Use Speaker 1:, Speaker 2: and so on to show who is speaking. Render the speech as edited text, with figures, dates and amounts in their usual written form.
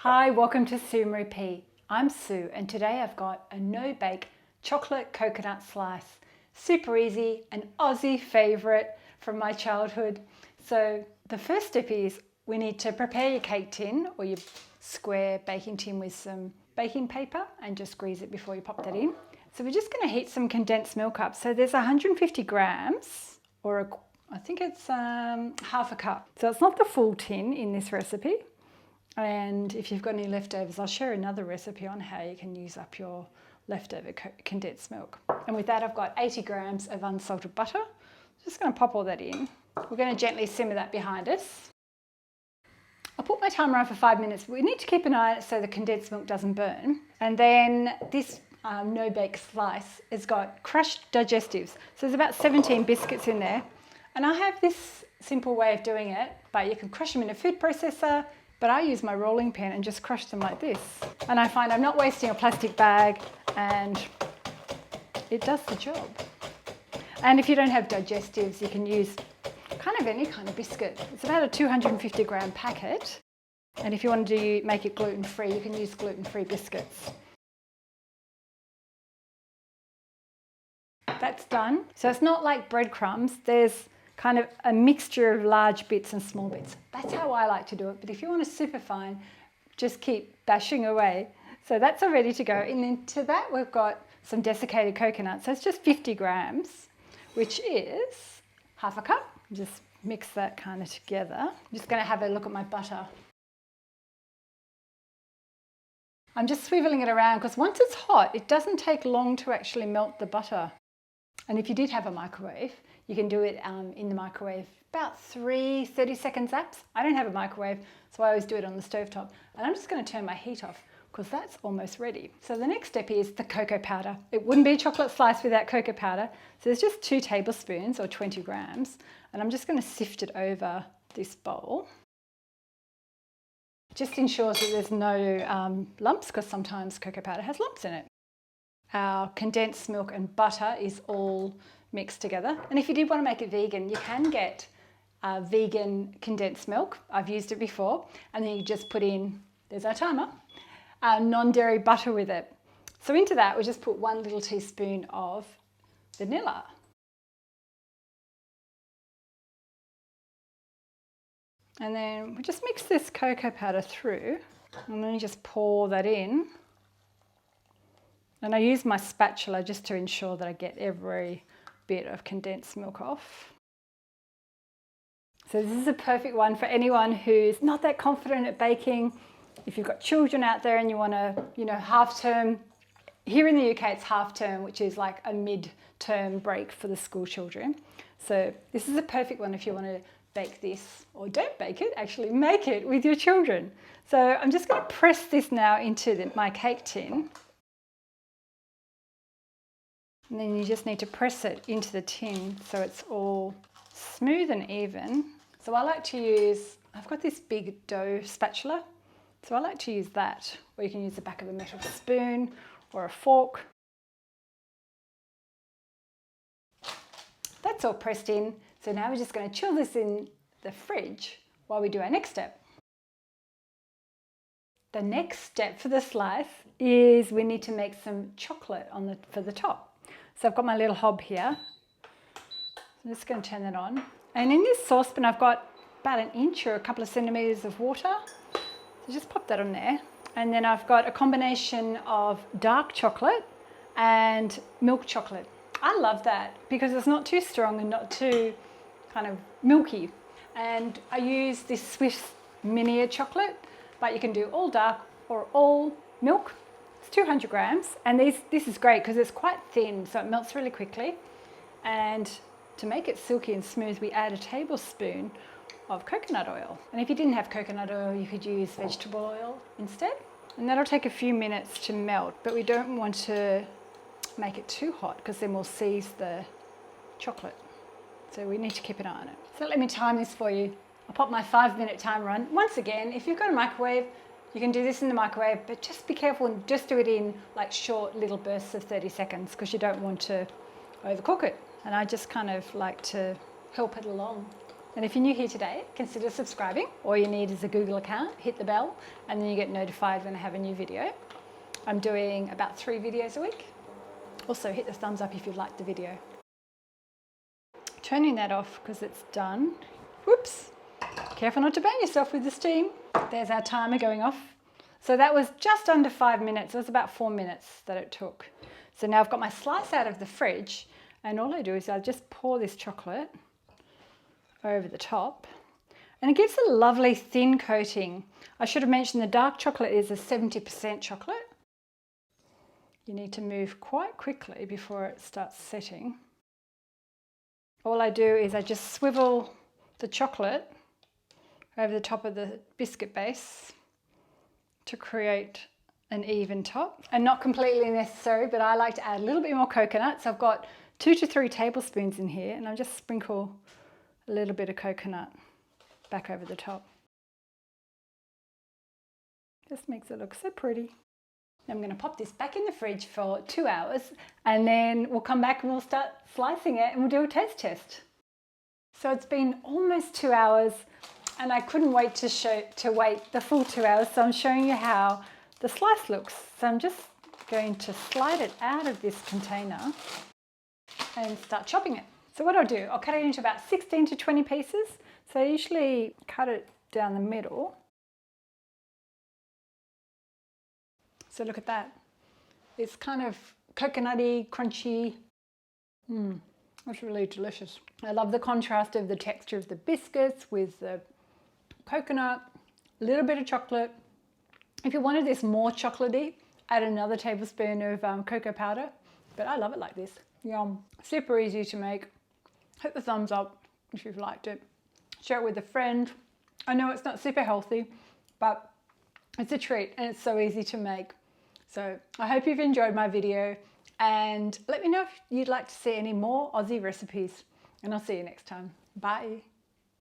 Speaker 1: Hi, welcome to Sue Marie P. I'm Sue and today I've got a no-bake chocolate coconut slice. Super easy, an Aussie favourite from my childhood. So the first step is we need to prepare your cake tin or your square baking tin with some baking paper and just grease it before you pop that in. So we're just going to heat some condensed milk up. So there's 150 grams or I think it's half a cup. So it's not the full tin in this recipe. And if you've got any leftovers, I'll share another recipe on how you can use up your leftover condensed milk. And with that, I've got 80 grams of unsalted butter. Just going to pop all that in. We're going to gently simmer that behind us. I'll put my timer on for 5 minutes. We need to keep an eye on it so the condensed milk doesn't burn. And then this no-bake slice has got crushed digestives. So there's about 17 biscuits in there. And I have this simple way of doing it, but you can crush them in a food processor. But I use my rolling pin and just crush them like this. And I find I'm not wasting a plastic bag and it does the job. And if you don't have digestives, you can use kind of any kind of biscuit. It's about a 250 gram packet. And if you want to make it gluten-free, you can use gluten-free biscuits. That's done. So it's not like breadcrumbs. There's kind of a mixture of large bits and small bits. That's how I like to do it. But if you want a super fine, just keep bashing away. So that's all ready to go. And then to that, we've got some desiccated coconut. So it's just 50 grams, which is half a cup. Just mix that kind of together. I'm just going to have a look at my butter. I'm just swiveling it around because once it's hot, it doesn't take long to actually melt the butter. And if you did have a microwave, you can do it in the microwave about 30 seconds zaps. I don't have a microwave, so I always do it on the stovetop. And I'm just going to turn my heat off because that's almost ready. So the next step is the cocoa powder. It wouldn't be a chocolate slice without cocoa powder. So there's just 2 tablespoons or 20 grams. And I'm just going to sift it over this bowl. Just ensures that there's no lumps because sometimes cocoa powder has lumps in it. Our condensed milk and butter is all mixed together. And if you did want to make it vegan, you can get vegan condensed milk. I've used it before. And then you just put in, there's our timer, non-dairy butter with it. So into that, we just put 1 little teaspoon of vanilla. And then we just mix this cocoa powder through. And then you just pour that in. And I use my spatula just to ensure that I get every bit of condensed milk off. So this is a perfect one for anyone who's not that confident at baking. If you've got children out there and you want to, half term. Here in the UK it's half term, which is like a mid-term break for the school children. So this is a perfect one if you want to bake this, or don't bake it, actually make it with your children. So I'm just going to press this now into my cake tin. And then you just need to press it into the tin so it's all smooth and even. So I like to use, I've got this big dough spatula, so I like to use that, or you can use the back of a metal spoon or a fork. That's all pressed in, so now we're just going to chill this in the fridge while we do our next step. The next step for the slice is we need to make some chocolate for the top. So I've got my little hob here. I'm just going to turn that on. And in this saucepan, I've got about 1 inch or a couple of centimetres of water. So just pop that on there. And then I've got a combination of dark chocolate and milk chocolate. I love that because it's not too strong and not too kind of milky. And I use this Swiss miniature chocolate, but you can do all dark or all milk. 200 grams, and this is great because it's quite thin, so it melts really quickly. And to make it silky and smooth, we add a tablespoon of coconut oil. And if you didn't have coconut oil, you could use vegetable oil instead. And that'll take a few minutes to melt, but we don't want to make it too hot because then we'll seize the chocolate. So we need to keep an eye on it. So let me time this for you. I'll pop my 5-minute timer on. Once again, if you've got a microwave, you can do this in the microwave, but just be careful and just do it in like short little bursts of 30 seconds because you don't want to overcook it. And I just kind of like to help it along. And if you're new here today, consider subscribing. All you need is a Google account, hit the bell, and then you get notified when I have a new video. I'm doing about 3 videos a week. Also, hit the thumbs up if you liked the video. Turning that off because it's done. Whoops! Careful not to burn yourself with the steam. There's our timer going off. So that was just under 5 minutes. It was about 4 minutes that it took. So now I've got my slice out of the fridge, and all I do is I just pour this chocolate over the top, and it gives a lovely thin coating. I should have mentioned the dark chocolate is a 70% chocolate. You need to move quite quickly before it starts setting. All I do is I just swivel the chocolate over the top of the biscuit base to create an even top. And not completely necessary, but I like to add a little bit more coconut. So I've got 2 to 3 tablespoons in here, and I'll just sprinkle a little bit of coconut back over the top. Just makes it look so pretty. I'm going to pop this back in the fridge for 2 hours, and then we'll come back and we'll start slicing it and we'll do a taste test. So it's been almost 2 hours, and I couldn't wait to wait the full 2 hours, so I'm showing you how the slice looks. So I'm just going to slide it out of this container and start chopping it. So what I'll do, I'll cut it into about 16 to 20 pieces. So I usually cut it down the middle. So look at that. It's kind of coconutty, crunchy. That's really delicious. I love the contrast of the texture of the biscuits with the coconut, a little bit of chocolate. If you wanted this more chocolatey, add another tablespoon of cocoa powder. But I love it like this. Yum. Super easy to make. Hit the thumbs up if you've liked it. Share it with a friend. I know it's not super healthy, but it's a treat and it's so easy to make. So I hope you've enjoyed my video, and let me know if you'd like to see any more Aussie recipes, and I'll see you next time. Bye.